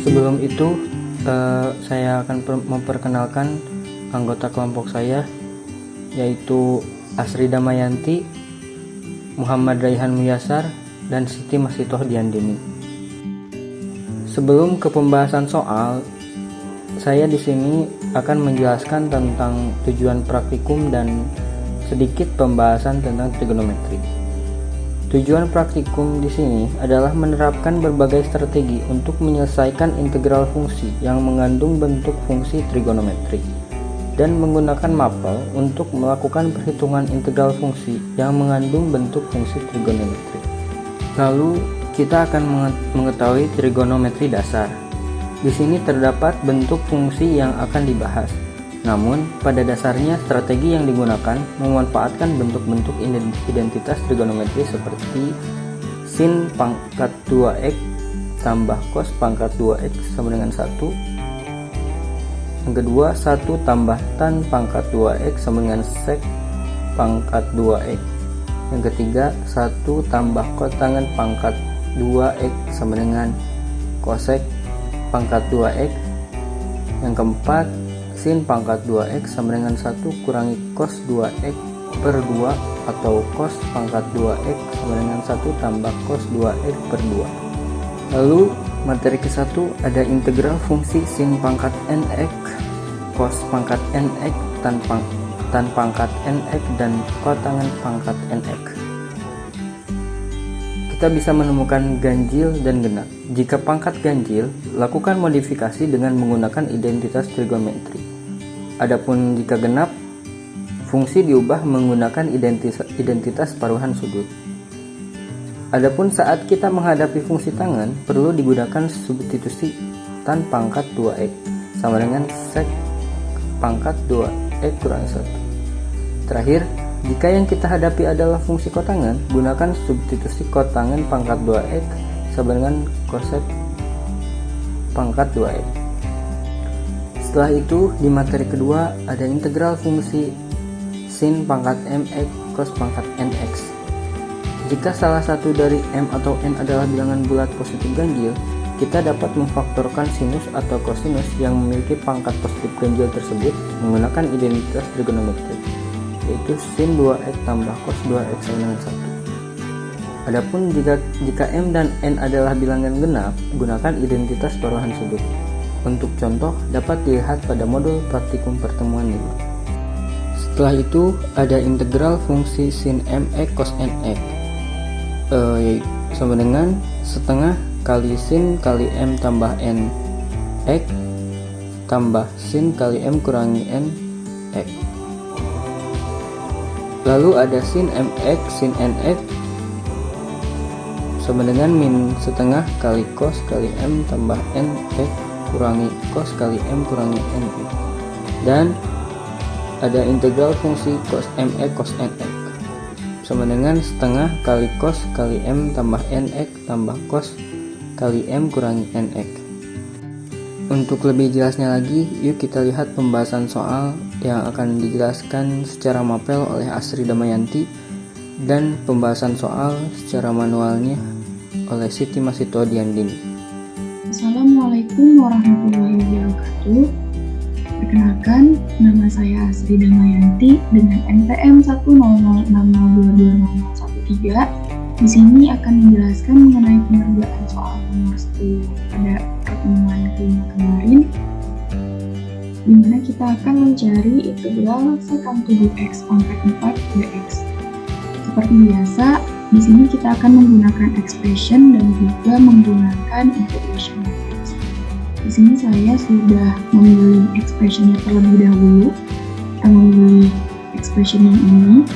Sebelum itu, saya akan memperkenalkan anggota kelompok saya, yaitu Asri Damayanti, Muhammad Raihan Muyasar, dan Siti Masitoh Diandini. Sebelum ke pembahasan soal, saya di sini akan menjelaskan tentang tujuan praktikum dan sedikit pembahasan tentang trigonometri. Tujuan praktikum di sini adalah menerapkan berbagai strategi untuk menyelesaikan integral fungsi yang mengandung bentuk fungsi trigonometri dan menggunakan mapel untuk melakukan perhitungan integral fungsi yang mengandung bentuk fungsi trigonometri. Lalu kita akan mengetahui trigonometri dasar. Di sini terdapat bentuk fungsi yang akan dibahas. Namun, pada dasarnya strategi yang digunakan memanfaatkan bentuk-bentuk identitas trigonometri seperti sin pangkat 2x tambah cos pangkat 2x sama dengan 1. Yang kedua, 1 tambah tan pangkat 2x sama dengan sek pangkat 2x. Yang ketiga, 1 tambah kotangen pangkat 2x sama dengan kosek pangkat 2x. Yang keempat, sin pangkat 2x sama dengan 1 kurangi cos 2x per 2 atau cos pangkat 2x sama dengan 1 tambah cos 2x per 2. Lalu materi ke-1 ada integral fungsi sin pangkat nx, cos pangkat nx, tan pangkat nx, dan kotangen pangkat nx. Kita bisa menemukan ganjil dan genap. Jika pangkat ganjil, lakukan modifikasi dengan menggunakan identitas trigonometri. Adapun jika genap, fungsi diubah menggunakan identitas paruhan sudut. Adapun saat kita menghadapi fungsi tangen, perlu digunakan substitusi tan pangkat 2x sama dengan sek pangkat 2x kurang 1. Terakhir, jika yang kita hadapi adalah fungsi kotangen, gunakan substitusi kotangen pangkat 2x sama dengan kosek pangkat 2x. Setelah itu, di materi kedua ada integral fungsi sin pangkat mx cos pangkat nx. Jika salah satu dari m atau n adalah bilangan bulat positif ganjil, kita dapat memfaktorkan sinus atau kosinus yang memiliki pangkat positif ganjil tersebut menggunakan identitas trigonometri, yaitu sin 2x tambah cos 2x sama dengan 1. Adapun jika m dan n adalah bilangan genap, gunakan identitas paruhan sudut. Untuk contoh dapat dilihat pada modul praktikum pertemuan 5. Setelah itu ada integral fungsi sin mx cos nx, sama dengan setengah kali sin kali m tambah n x tambah sin kali m kurangi n x. Lalu ada sin mx sin nx sama dengan min setengah kali cos kali m tambah n x kurangi cos kali m kurangi n. Dan ada integral fungsi cos mx cos nx sama dengan setengah kali cos kali m tambah nx tambah cos kali m kurangi nx. Untuk lebih jelasnya lagi, yuk kita lihat pembahasan soal yang akan dijelaskan secara mapel oleh Asri Damayanti dan pembahasan soal secara manualnya oleh Siti Masitoh Diandini. Assalamualaikum warahmatullahi wabarakatuh. Perkenalkan, nama saya Asri Damayanti dengan NPM 10060220013. Di sini akan menjelaskan mengenai pengerjaan soal nomor 10 pada pertemuan kelima kemarin, di mana kita akan mencari integral sekant 7x pangkat 4 dx. Seperti biasa, di sini kita akan menggunakan expression dan juga menggunakan integration methods. Di sini saya sudah memilih expressionnya terlebih dahulu. Kita memilih expression yang ini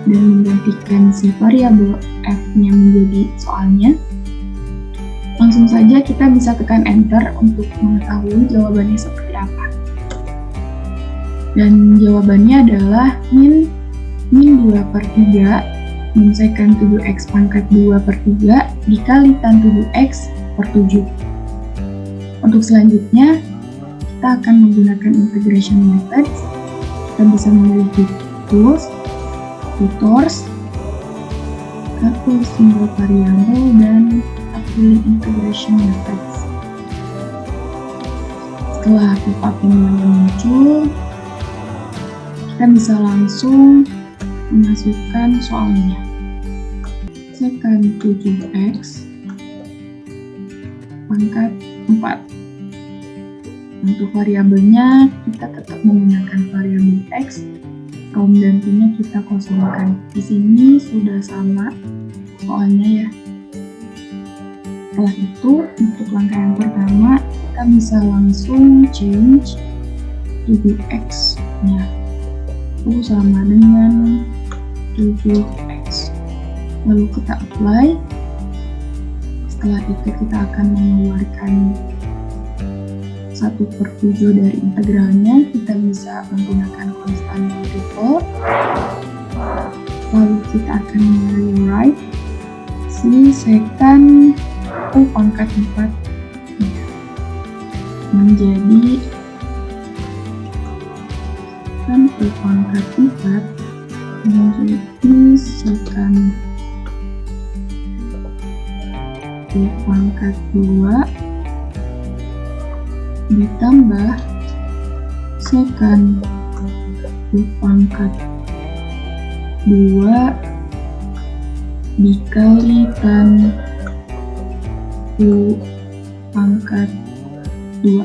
dan menggantikan si variabel f-nya menjadi soalnya. Langsung saja kita bisa tekan enter untuk mengetahui jawabannya seperti apa. Dan jawabannya adalah min 2/3 min sekant 7x pangkat 2/3 dikali tan 7x per 7. Untuk selanjutnya, kita akan menggunakan integration methods. Kita bisa memilih tools, tutors, atau single variable dan Appealing integration methods. Setelah pivot temuannya muncul, kita bisa langsung memasukkan soalnya. Misalkan 7x pangkat 4. Untuk variabelnya kita tetap menggunakan variabel x, rom dan t-nya kita kosongkan. Di sini sudah sama soalnya ya. Setelah itu, untuk langkah yang pertama, kita bisa langsung change 7x-nya. Itu sama dengan 7x. Lalu kita apply. Setelah itu kita akan mengeluarkan 1/7 dari integralnya. Kita bisa menggunakan konstan variable. Lalu kita akan rewrite si secant U pangkat 4 menjadi kan U pangkat 4 menjadi secant U pangkat 2 ditambah secant U pangkat 2 dikalikan U pangkat 2.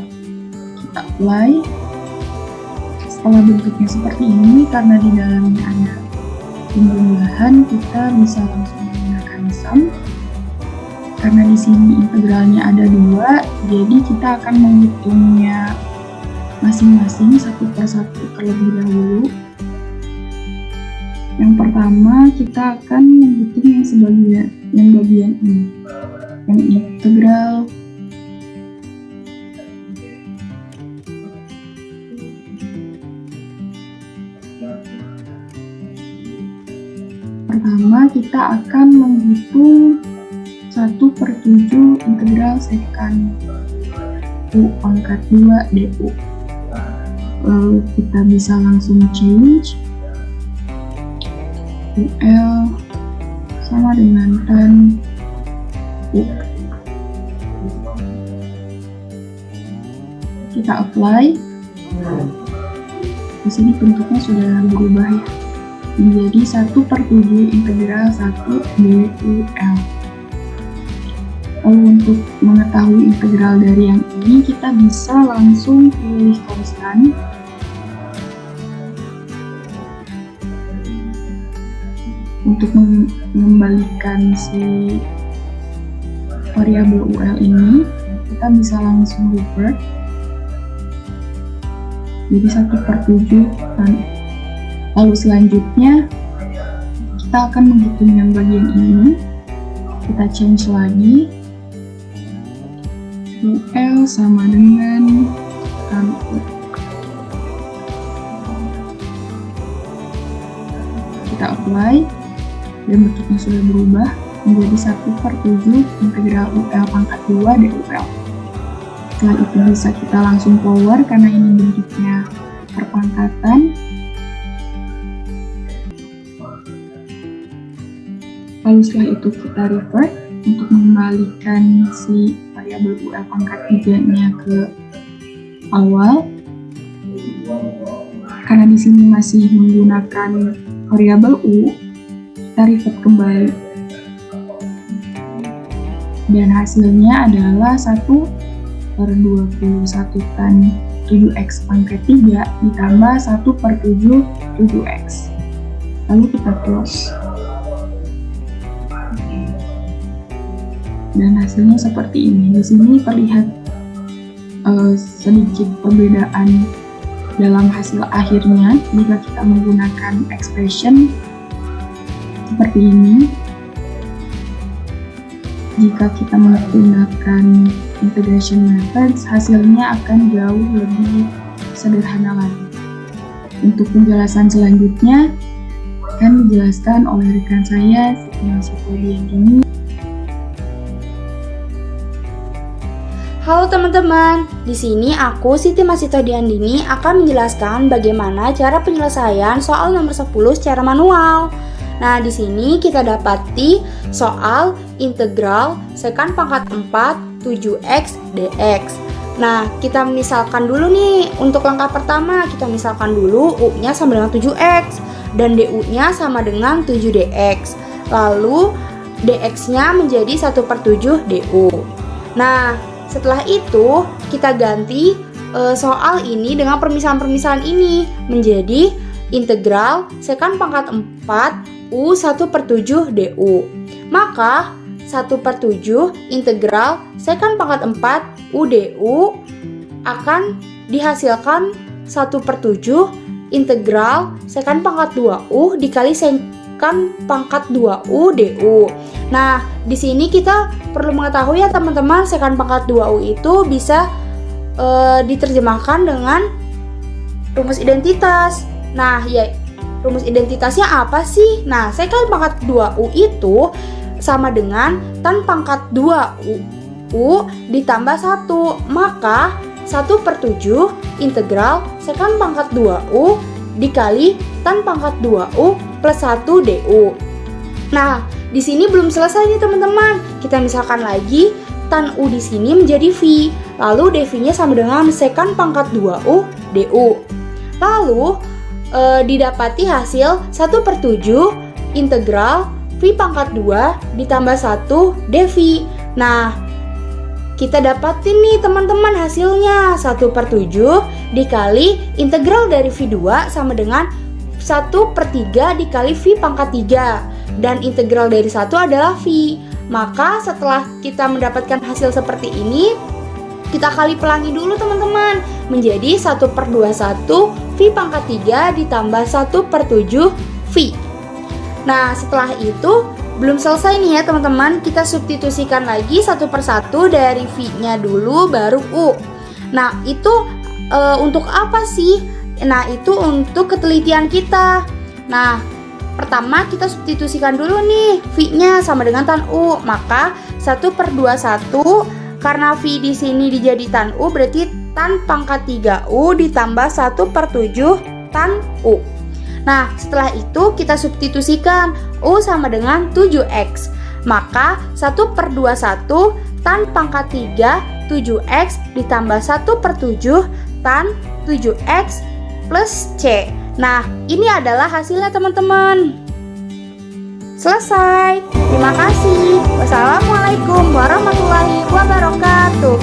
Kita apply. Setelah bentuknya seperti ini, karena di dalamnya ada pembuahan, kita bisa langsung menggunakan sum. Karena di sini integralnya ada 2, jadi kita akan menghitungnya masing-masing satu persatu terlebih dahulu. Yang pertama, kita akan menghitung yang bagian ini, yang integral pertama kita akan menghitung 1/7 integral secant U pangkat 2 du. Lalu kita bisa langsung change UL sama dengan tan U. Kita apply. Di sini bentuknya sudah berubah ya, menjadi 1/7 integral 1 dul. Lalu untuk mengetahui integral dari yang ini, kita bisa langsung pilih konstan. Untuk mengembalikan si variabel UL ini, kita bisa langsung revert. Jadi 1/7 kan. Lalu selanjutnya, kita akan menghitung yang bagian ini. Kita change lagi. UL sama dengan tan U. Kita apply. Dan bentuknya sudah berubah menjadi 1/7 integral UL pangkat 2 dul. Setelah itu bisa kita langsung power karena ini bentuknya perpangkatan. Lalu setelah itu kita revert untuk mengembalikan si variabel UL pangkat 3-nya ke awal. Karena di sini masih menggunakan variabel U, kita revert kembali. Dan hasilnya adalah 1/21 tan 7x pangkat 3 ditambah 1/7 7x. Lalu kita close. Dan hasilnya seperti ini. Di sini terlihat sedikit perbedaan dalam hasil akhirnya jika kita menggunakan expression seperti ini. Jika kita menggunakan integration methods, hasilnya akan jauh lebih sederhana lagi. Untuk penjelasan selanjutnya akan dijelaskan oleh rekan saya, Siti Masitodiandini. Halo teman-teman, di sini aku Siti Masitodiandini akan menjelaskan bagaimana cara penyelesaian soal nomor 10 secara manual. Nah, di sini kita dapati soal integral sekant pangkat 4 7x dx. Nah, kita misalkan dulu nih, untuk langkah pertama kita misalkan dulu u-nya sama dengan 7x dan du-nya sama dengan 7dx. Lalu dx-nya menjadi 1/7 du. Nah, setelah itu kita ganti soal ini dengan permisalan-permisalan ini menjadi integral sekant pangkat 4 u 1/7 du. Maka 1/7 integral sekant pangkat 4 u du akan dihasilkan 1/7 integral sekant pangkat 2u dikali sekant pangkat 2u du. Nah, di sini kita perlu mengetahui ya teman-teman, sekant pangkat 2u itu bisa diterjemahkan dengan rumus identitas. Nah, ya rumus identitasnya apa sih? Nah, sekant pangkat 2u itu sama dengan tan pangkat 2u ditambah 1. Maka 1/7 integral sekant pangkat 2u dikali tan pangkat 2u plus 1 du. Nah, di sini belum selesai nih teman-teman. Kita misalkan lagi tan u di sini menjadi v. Lalu dv-nya sama dengan sekant pangkat 2u du. Lalu didapati hasil 1/7 integral v pangkat 2 ditambah 1 dv. Nah, kita dapatin nih teman-teman hasilnya 1/7 dikali integral dari v2 sama dengan 1/3 dikali v pangkat 3. Dan integral dari 1 adalah v. Maka setelah kita mendapatkan hasil seperti ini, kita kali pelangi dulu teman-teman, menjadi 1/21 v pangkat 3 ditambah 1/7 v. Nah, setelah itu belum selesai nih ya teman-teman, kita substitusikan lagi satu persatu dari v-nya dulu baru u. Nah, itu untuk apa sih? Nah, itu untuk ketelitian kita. Nah, pertama kita substitusikan dulu nih, v-nya sama dengan tan u. Maka 1/21 karena v di sini dijadi tan u, berarti tan pangkat 3u ditambah 1/7 tan u. Nah, setelah itu kita substitusikan u sama dengan 7x. Maka 1/21 tan pangkat 3 7x ditambah 1/7 tan 7x plus c. Nah, ini adalah hasilnya teman-teman. Selesai. Terima kasih. Wassalamualaikum warahmatullahi wabarakatuh.